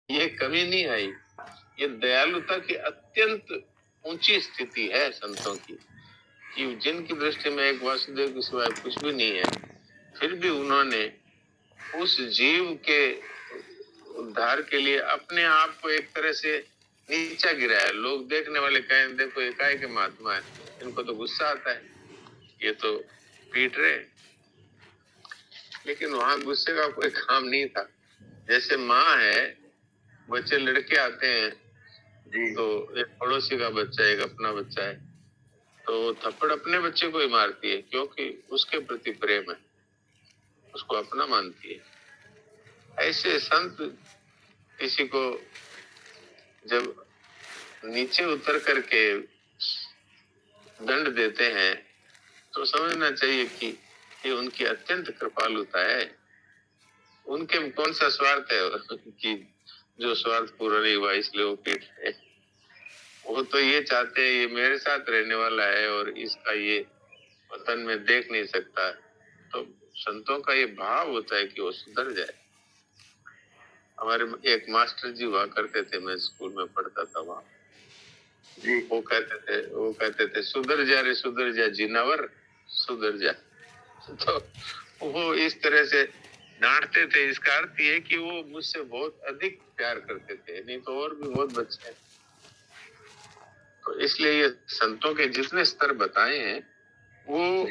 ये कमी नहीं आई। ये दयालुता की अत्यंत ऊंची स्थिति है संतों की, कि जिनकी दृष्टि में एक वासुदेव के सिवाय कुछ भी नहीं है, फिर भी उन्होंने उस जीव के उद्धार के लिए अपने आप को एक तरह से नीचा गिराया। लोग देखने वाले कहें देखो ये काय के महात्मा है, इनको तो गुस्सा आता है, ये तो पीट रहे, लेकिन वहां गुस्से का कोई काम नहीं था। जैसे माँ है, बच्चे लड़के आते हैं तो एक पड़ोसी का बच्चा एक अपना बच्चा है, तो थप्पड़ अपने बच्चे को ही मारती है, क्योंकि उसके प्रति प्रेम है, उसको अपना मानती है। ऐसे संत किसी को जब नीचे उतर करके दंड देते हैं तो समझना चाहिए कि ये उनकी अत्यंत कृपालुता है। उनके में कौन सा स्वार्थ है कि जो स्वार्थ पूरा नहीं हुआ इसलिए वो पीट रहे। वो तो ये चाहते हैं ये मेरे साथ रहने वाला है और इसका ये वतन में देख नहीं सकता। तो संतों का ये भाव होता है कि वो सुधर जाए। हमारे एक मास्टर जी हुआ करते थे, मैं स्कूल में पढ़ता था वहां, वो कहते थे सुधर जा जिनावर, सुधर जा। तो वो इस तरह से डांटते थे। इसका अर्थ ये कि वो मुझसे बहुत अधिक प्यार करते थे, नहीं तो और भी बहुत बच्चे हैं। तो इसलिए ये संतों के जितने स्तर बताए हैं वो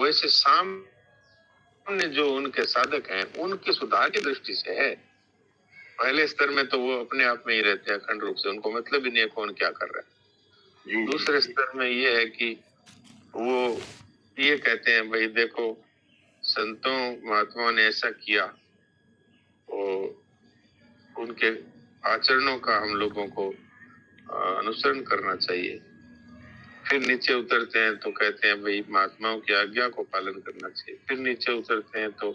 वैसे सामने जो उनके साधक हैं उनके सुधार की दृष्टि से है। पहले स्तर में तो वो अपने आप में ही रहते हैं अखंड रूप से, उनको मतलब ही नहीं है कौन क्या कर रहा है। दूसरे स्तर में ये है कि वो ये कहते हैं भाई देखो संतों महात्माओं ने ऐसा किया, वो उनके आचरणों का हम लोगों को अनुसरण करना चाहिए। फिर नीचे उतरते हैं तो कहते हैं भाई महात्माओं की आज्ञा को पालन करना चाहिए। फिर नीचे उतरते हैं तो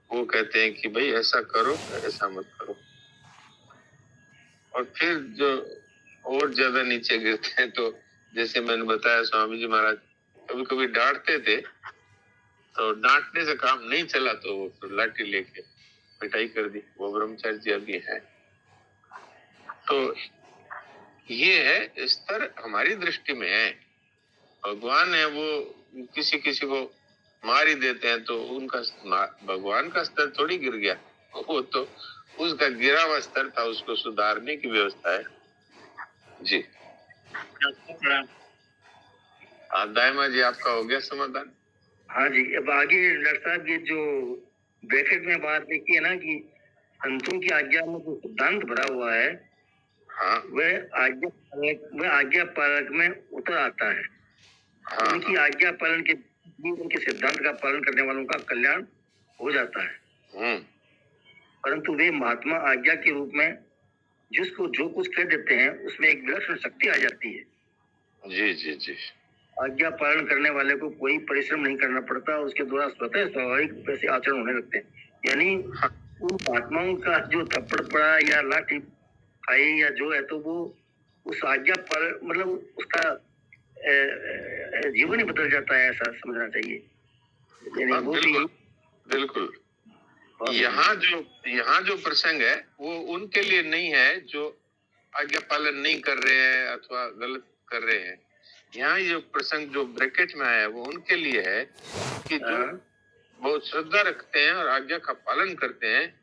वो कहते हैं कि भाई ऐसा करो ऐसा मत करो। और फिर जो और ज्यादा नीचे गिरते हैं तो जैसे मैंने बताया स्वामी जी महाराज कभी कभी डांटते थे, तो डांटने से काम नहीं चला तो वो फिर लाठी लेके पिटाई कर दी। वो ब्रह्मचारी अभी है। तो ये है स्तर हमारी दृष्टि में है। भगवान है वो किसी किसी को मार ही देते हैं तो उनका भगवान का स्तर थोड़ी गिर गया, वो तो उसका गिरा हुआ स्तर था, उसको सुधारने की व्यवस्था है। जी दाइमा जी आपका हो गया समाधान? हाँ जी। अब आगे डॉक्टर साहब ये जो ब्रैकेट में बात लिखी है ना कि संतों की आज्ञा में जो सिद्धांत भरा हुआ है, हाँ, वह आज्ञा पालक में उतर आता है। हाँ, उनकी आज्ञा पालन के उनके सिद्धांत का पालन करने वालों का कल्याण हो जाता है। परंतु वे महात्मा आज्ञा के रूप में जिसको जो कुछ कह देते हैं उसमें एक विलक्षण शक्ति आ जाती है। जी जी जी। आज्ञा पालन करने वाले को कोई परिश्रम नहीं करना पड़ता, उसके द्वारा स्वतः स्वाभाविक वैसे आचरण होने लगते हैं। यानी उन महात्माओं का जो थप्पड़ पड़ा या लाठी खाई या जो है तो वो उस आज्ञा पर मतलब उसका जीवन ही बदल जाता है, ऐसा समझना चाहिए। यानी वो बिल्कुल बिल्कुल। यहाँ जो प्रसंग है वो उनके लिए नहीं है जो आज्ञा पालन नहीं कर रहे हैं अथवा गलत कर रहे हैं। यहाँ ये प्रसंग जो ब्रैकेट में आया है वो उनके लिए है कि जो बहुत श्रद्धा रखते हैं और आज्ञा का पालन करते हैं,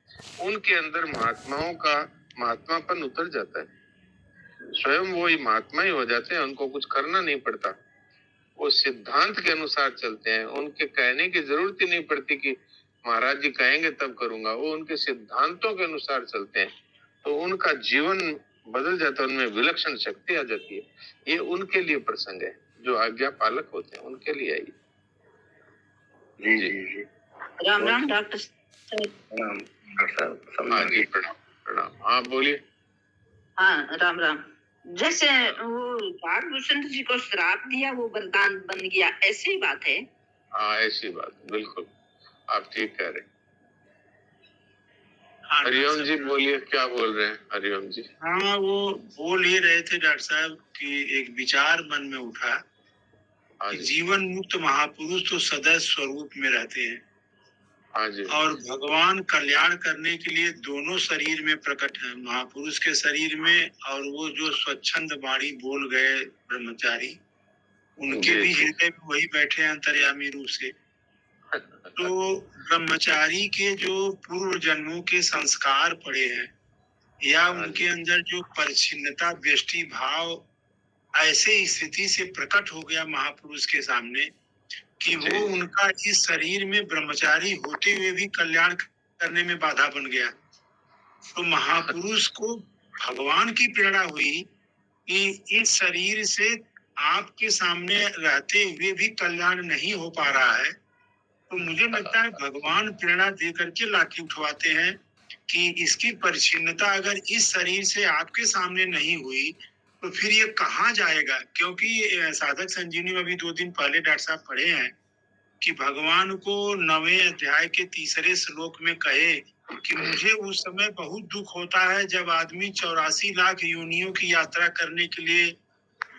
उनके अंदर महात्माओं का महात्मापन उतर जाता है। स्वयं वो ही महात्मा ही हो जाते हैं, उनको कुछ करना नहीं पड़ता। वो सिद्धांत के अनुसार चलते हैं, उनके कहने की जरूरत ही नहीं पड़ती कि महाराज जी कहेंगे तब करूंगा। वो उनके सिद्धांतों के अनुसार चलते हैं तो उनका जीवन बदल जाता है, उनमें विलक्षण शक्ति आ जाती है। ये उनके लिए प्रसंग है, जो आज्ञा पालक होते हैं उनके लिए आई। जी जी जी। राम राम डॉक्टर साहब। हाँ जी प्रणाम प्रणाम। हाँ बोलिए। हाँ राम राम। जैसे वो बालभूषण जी को श्राप दिया वो वरदान बन गया, ऐसी बात है? हाँ ऐसी बात, बिल्कुल आप ठीक कह रहे हैं। हरिओम जी बोलिए, क्या बोल रहे हैं हरिओम जी? हाँ वो बोल ही रहे थे डॉक्टर साहब कि एक विचार मन में उठा कि जीवन मुक्त महापुरुष तो सदैव स्वरूप में रहते हैं, हाँ जी। और भगवान कल्याण करने के लिए दोनों शरीर में प्रकट है, महापुरुष के शरीर में और वो जो स्वच्छंद वाणी बोल गए ब्रह्मचारी, उनके जी, भी जी। हृदय में वही बैठे हैं अंतर्यामी रूप से। तो ब्रह्मचारी के जो पूर्व जन्मों के संस्कार पड़े हैं या हाँ उनके जी। अंदर जो परिच्छिन्नता व्यष्टि भाव ऐसे स्थिति से प्रकट हो गया महापुरुष के सामने कि जी, वो जी। उनका इस शरीर में ब्रह्मचारी होते हुए भी कल्याण करने में बाधा बन गया। तो महापुरुष को भगवान की प्रेरणा हुई कि इस शरीर से आपके सामने रहते हुए भी कल्याण नहीं हो पा रहा है, तो मुझे लगता है भगवान प्रेरणा दे करके लाठी उठवाते हैं कि इसकी परिच्छिन्नता अगर इस शरीर से आपके सामने नहीं हुई तो फिर ये कहाँ जाएगा। क्योंकि साधक संजीवनी में अभी 2 दिन पहले डॉक्टर साहब पढ़े हैं कि भगवान को 9वें अध्याय के 3रे श्लोक में कहे कि मुझे उस समय बहुत दुख होता है जब आदमी 84 लाख योनियों की यात्रा करने के लिए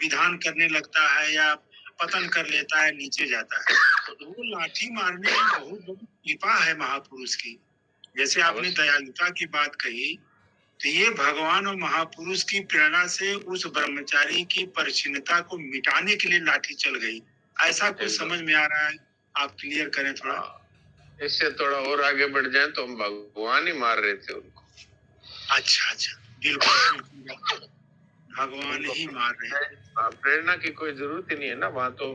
विधान करने लगता है या पतन कर लेता है, नीचे जाता है। तो वो लाठी मारने में बहुत बड़ी कृपा है महापुरुष की। जैसे आपने दयालुता की बात कही, तो ये भगवान और महापुरुष की प्रेरणा से उस ब्रह्मचारी की परिच्छिन्नता को मिटाने के लिए लाठी चल गई। ऐसा कुछ समझ में आ रहा है, आप क्लियर करें थोड़ा। इससे थोड़ा और आगे बढ़ जाए तो हम भगवान ही मार रहे थे उनको। अच्छा अच्छा, बिल्कुल भगवान ही मार रहे हैं। प्रेरणा की कोई जरूरत ही नहीं है ना, वहां तो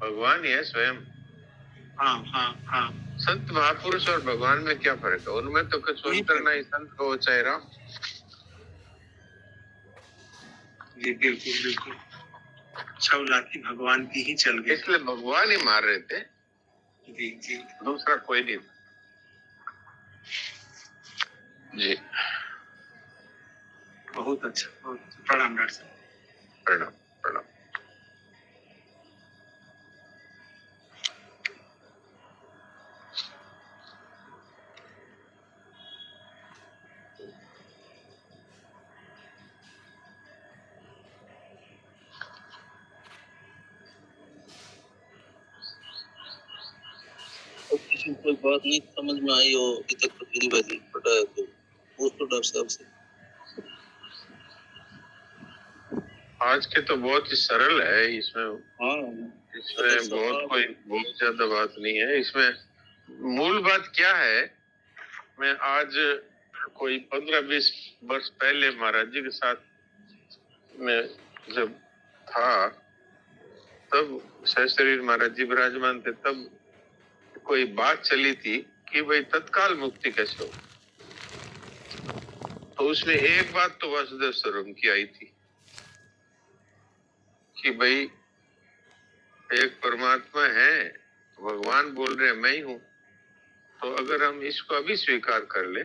भगवान ही है स्वयं। हाँ हाँ हाँ, संत महापुरुष और भगवान में क्या फर्क है? उनमें तो कुछ अंतर नहीं, संत को चाहे राम। जी बिल्कुल बिल्कुल, सब लाठी भगवान की ही चल गई, इसलिए भगवान ही मार रहे थे, जी जी, दूसरा कोई नहीं जी। बहुत अच्छा, बहुत अच्छा। प्रणाम डॉक्टर साहब। प्रणाम प्रणाम। किसी को कोई बात नहीं समझ में आई हो अभी तक तो मेरी बाजी पता तो पूछ तो डॉक्टर साहब से। आज के तो बहुत ही सरल है, इसमें हाँ बहुत ज्यादा बात नहीं है। इसमें मूल बात क्या है, मैं आज कोई 15-20 वर्ष पहले महाराज जी के साथ में जब था, तब सहशरीर महाराज जी विराजमान थे, तब कोई बात चली थी कि भाई तत्काल मुक्ति कैसे हो। तो उसमें एक बात तो वासुदेव सर्वम की आई थी कि भाई एक परमात्मा है, भगवान बोल रहे हैं मैं ही हूं, तो अगर हम इसको अभी स्वीकार कर ले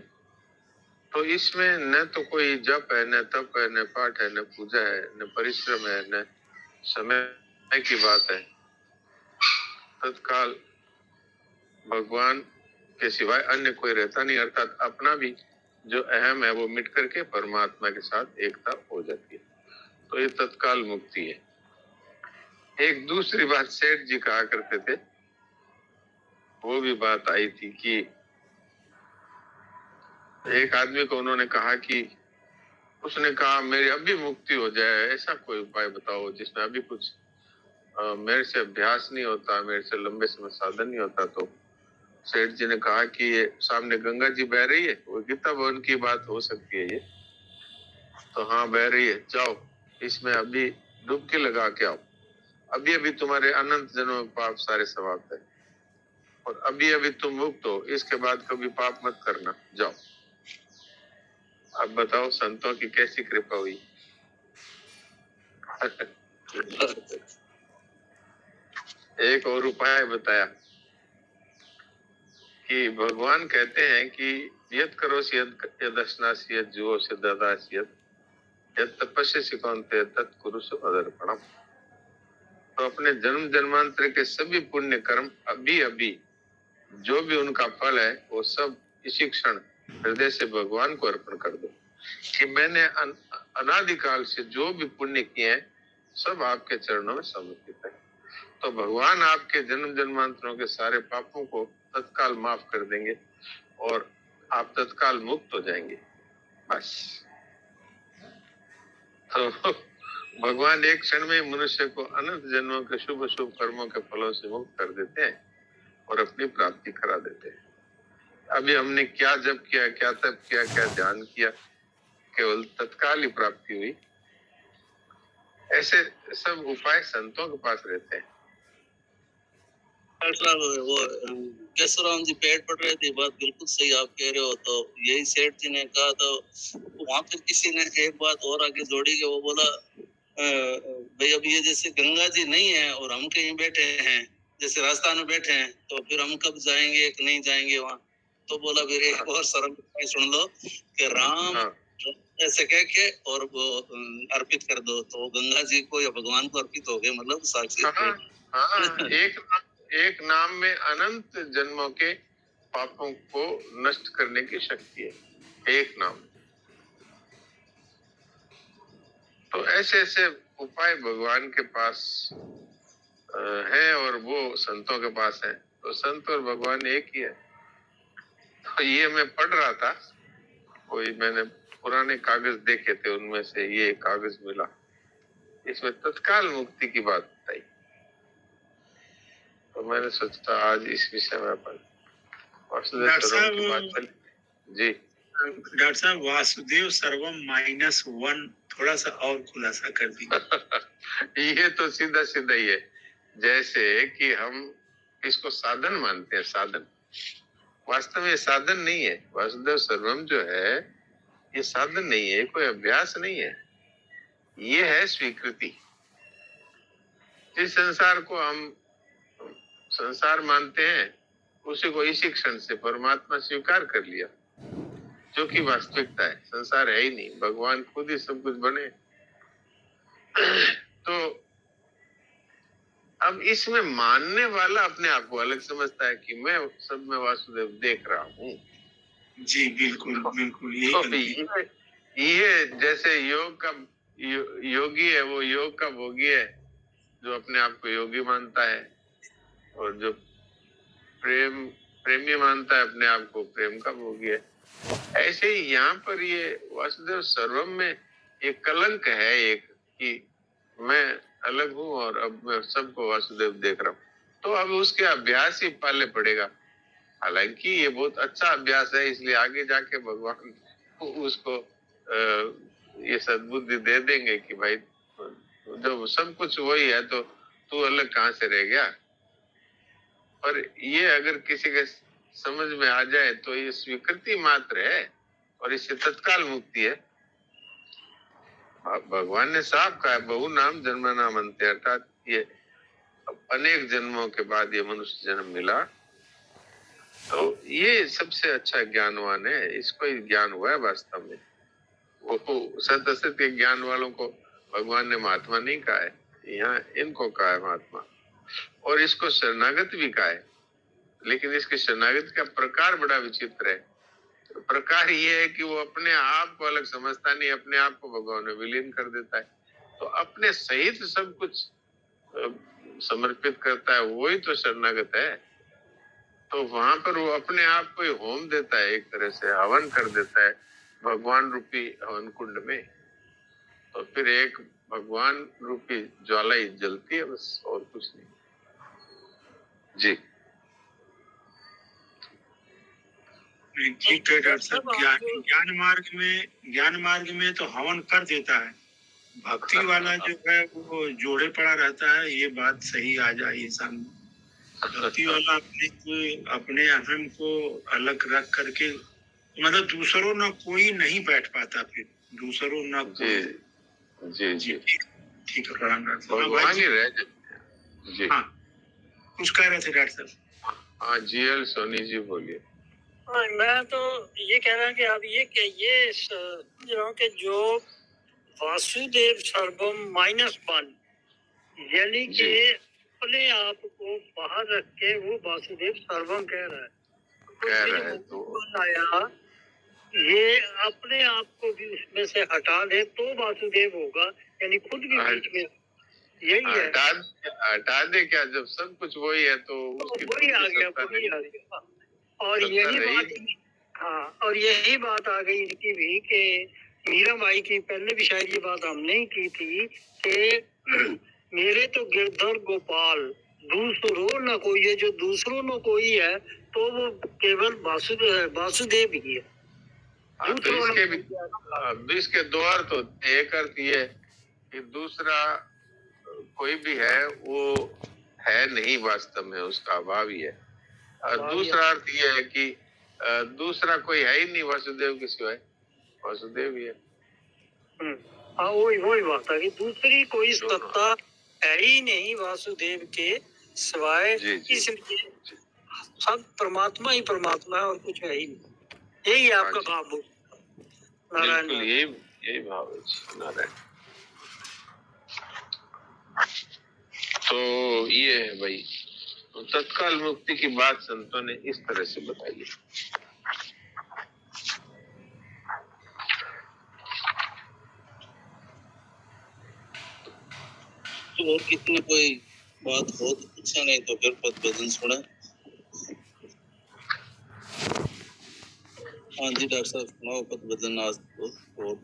तो इसमें न तो कोई जप है, न तप है, न पाठ है, न पूजा है, न परिश्रम है, न समय की बात है। तत्काल भगवान के सिवाय अन्य कोई रहता नहीं, अर्थात अपना भी जो अहम है वो मिट करके परमात्मा के साथ एकता हो जाती है। तो ये तत्काल मुक्ति है। एक दूसरी बात सेठ जी कहा करते थे, वो भी बात आई थी कि एक आदमी को उन्होंने कहा कि उसने कहा मेरी अभी मुक्ति हो जाए, ऐसा कोई उपाय बताओ जिसमें अभी कुछ मेरे से अभ्यास नहीं होता, मेरे से लंबे समय साधन नहीं होता। तो सेठ जी ने कहा कि ये सामने गंगा जी बह रही है, वो गीता भवन की बात हो सकती है ये। तो हाँ बह रही है, जाओ इसमें अभी डुबकी लगा के आओ, अभी अभी तुम्हारे अनंत जन्म पाप सारे समाप्त है और अभी अभी तुम मुक्त हो, इसके बाद कभी पाप मत करना, जाओ। अब बताओ संतों की कैसी कृपा हुई। एक और उपाय बताया कि भगवान कहते हैं कि यद करो यद अश्नासी यद जुओ से ददासी यद तपस्या कौनते तत्कुरु अदर्पणम। तो अपने जन्म जन्मांतर के सभी पुण्य कर्म अभी अभी जो भी उनका फल है वो सब इसी क्षण हृदय से भगवान को अर्पण कर दो कि मैंने अनादिकाल से जो भी पुण्य किए हैं सब आपके चरणों में समर्पित है। तो भगवान आपके जन्म जन्मांतरों के सारे पापों को तत्काल माफ कर देंगे और आप तत्काल मुक्त हो जाएंगे, बस। तो भगवान एक क्षण में मनुष्य को अनंत जन्मों के शुभ शुभ कर्मों के फलों से मुक्त कर देते हैं और अपनी प्राप्ति करा देते हैं। अभी हमने क्या जप किया, क्या तप किया, क्या ध्यान किया, केवल तत्काल ही प्राप्ति हुई। ऐसे सब उपाय संतों के पास रहते हैं। वो केशवराम जी पेड़ पड़ रहे थे, बात बिल्कुल सही आप कह रहे हो। तो यही सेठ जी ने कहा, तो वहां पर किसी ने एक बात और आगे जोड़ी कि वो बोला भाई अब ये जैसे गंगा जी नहीं है और हम कहीं बैठे हैं, जैसे राजस्थान में बैठे हैं, तो फिर हम कब जाएंगे कि नहीं जाएंगे वहाँ। तो बोला फिर एक और शर्म सुन लो कि राम ऐसे कह के और वो अर्पित कर दो, तो वो गंगा जी को या भगवान को अर्पित हो गए, मतलब साक्षी। एक नाम में अनंत जन्मों के पापों को नष्ट करने की शक्ति है, एक नाम। तो ऐसे ऐसे उपाय भगवान के पास है और वो संतों के पास है। तो संत और भगवान एक ही है। तो ये मैं पढ़ रहा था, कोई मैंने पुराने कागज देखे थे, उनमें से ये कागज मिला, इसमें तत्काल मुक्ति की बात बताई। तो मैंने सोचा आज इस विषय में अपन वासुदेव सर्वम की बात चली। जी डॉक्टर साहब, वासुदेव सर्वम -1 थोड़ा सा और खुलासा कर दीजिए। ये तो सीधा सीधा ही है, जैसे कि हम इसको साधन मानते हैं, साधन। वास्तव में साधन नहीं है। वासुदेव सर्वम जो है ये साधन नहीं है, कोई अभ्यास नहीं है, ये है स्वीकृति। जिस संसार को हम संसार मानते हैं उसी को इसी क्षण से परमात्मा स्वीकार कर लिया, जो कि वास्तविकता है। संसार है ही नहीं, भगवान खुद ही सब कुछ बने। तो अब इसमें मानने वाला अपने आप को अलग समझता है कि मैं सब में वासुदेव देख रहा हूँ। जी बिल्कुल बिल्कुल, ये जैसे योग का योगी है, वो योग का भोगी है जो अपने आप को योगी मानता है, और जो प्रेमी मानता है अपने आप को प्रेम का भोगी है। ऐसे ही यहाँ पर ये वासुदेव सर्वम में एक कलंक है, एक कि मैं अलग हूँ और अब मैं सबको वासुदेव देख रहा हूँ। तो अब उसके अभ्यास ही पाले पड़ेगा। हालांकि ये बहुत अच्छा अभ्यास है, इसलिए आगे जाके भगवान उसको ये सद्बुद्धि दे देंगे कि भाई जब सब कुछ वही है तो तू अलग कहाँ से रह गया। पर ये अगर किसी के समझ में आ जाए तो ये स्वीकृति मात्र है और इससे तत्काल मुक्ति है। भगवान ने साफ कहा, बहु नाम जन्म नाम अंत्य, अर्थात ये अनेक जन्मों के बाद ये मनुष्य जन्म मिला, तो ये सबसे अच्छा ज्ञानवान है, इसको ही ज्ञान हुआ है वास्तव में। वो सत असत के ज्ञान वालों को भगवान ने महात्मा नहीं कहा है, यहाँ इनको कहा है महात्मा, और इसको शरणागत भी कहा है। लेकिन इसके शरणागत का प्रकार बड़ा विचित्र है। प्रकार ये है कि वो अपने आप को अलग समझता नहीं, अपने आप को भगवान में विलीन कर देता है। तो अपने सहित सब कुछ समर्पित करता है, वही तो शरणागत है। तो वहां पर वो अपने आप को ही होम देता है, एक तरह से हवन कर देता है भगवान रूपी हवन कुंड में। तो फिर एक भगवान रूपी ज्वाला ही जलती है, बस और कुछ नहीं। जी ठीक है डॉक्टर साहब, ज्ञान मार्ग में तो हवन कर देता है, भक्ति वाला जो है वो जोड़े पड़ा रहता है। ये बात सही आ जाए सामने। भक्ति वाला अपने अहम को अलग रख करके, मतलब दूसरों ना कोई नहीं बैठ पाता, फिर दूसरों ना कोई। जी जी ठीक है, प्रणाम डॉक्टर साहब। भगवान ही रह जी। हाँ, कुछ कह रहे थे डॉक्टर साहब? हाँ जीएल सोनी जी बोलिए। मैं तो ये कह रहा हूँ कि आप ये समझ रहा हूँ कि जो वासुदेव सर्वम -1 यानी कि अपने आप को बाहर रख के वो वासुदेव सर्वम कह रहा है। तो आया ये अपने आप को भी उसमें से हटा दे तो वासुदेव होगा, यानी खुद भी बीच में। यही है। हटा दे क्या, जब सब कुछ वही है तो उसकी वही आ गया, वही आ गया। और यही बात, हाँ, और यही बात आ गई इनकी भी कि मीरा बाई की पहले भी शायद ये बात हमने ही की थी कि मेरे तो गिरधर गोपाल दूसरों न कोई है, जो दूसरों न कोई है तो वो केवल वासुदेव ही है। तो इसके भी इसके दो अर्थ होते हैं। एक अर्थ ये कि दूसरा कोई भी है वो है नहीं, वास्तव में उसका अभाव ही है। और दूसरा अर्थ ये है कि दूसरा कोई है ही नहीं वासुदेव के सिवाय, वासुदेव ही है। हाँ, वही बात है कि दूसरी कोई सत्ता है ही नहीं वासुदेव के सिवाय, इसलिए सब परमात्मा ही परमात्मा है और कुछ है ही नहीं। यही है आपका भाव। नारायण, यही भाव है नारायण। तो ये है भाई, तो तत्काल मुक्ति की बात संतों ने इस तरह से बताई है। और कितनी कोई बात हो तो पूछा, नहीं तो फिर पद भजन सुना। हाँ जी डॉक्टर साहब, सुनाओ पद भजन आज और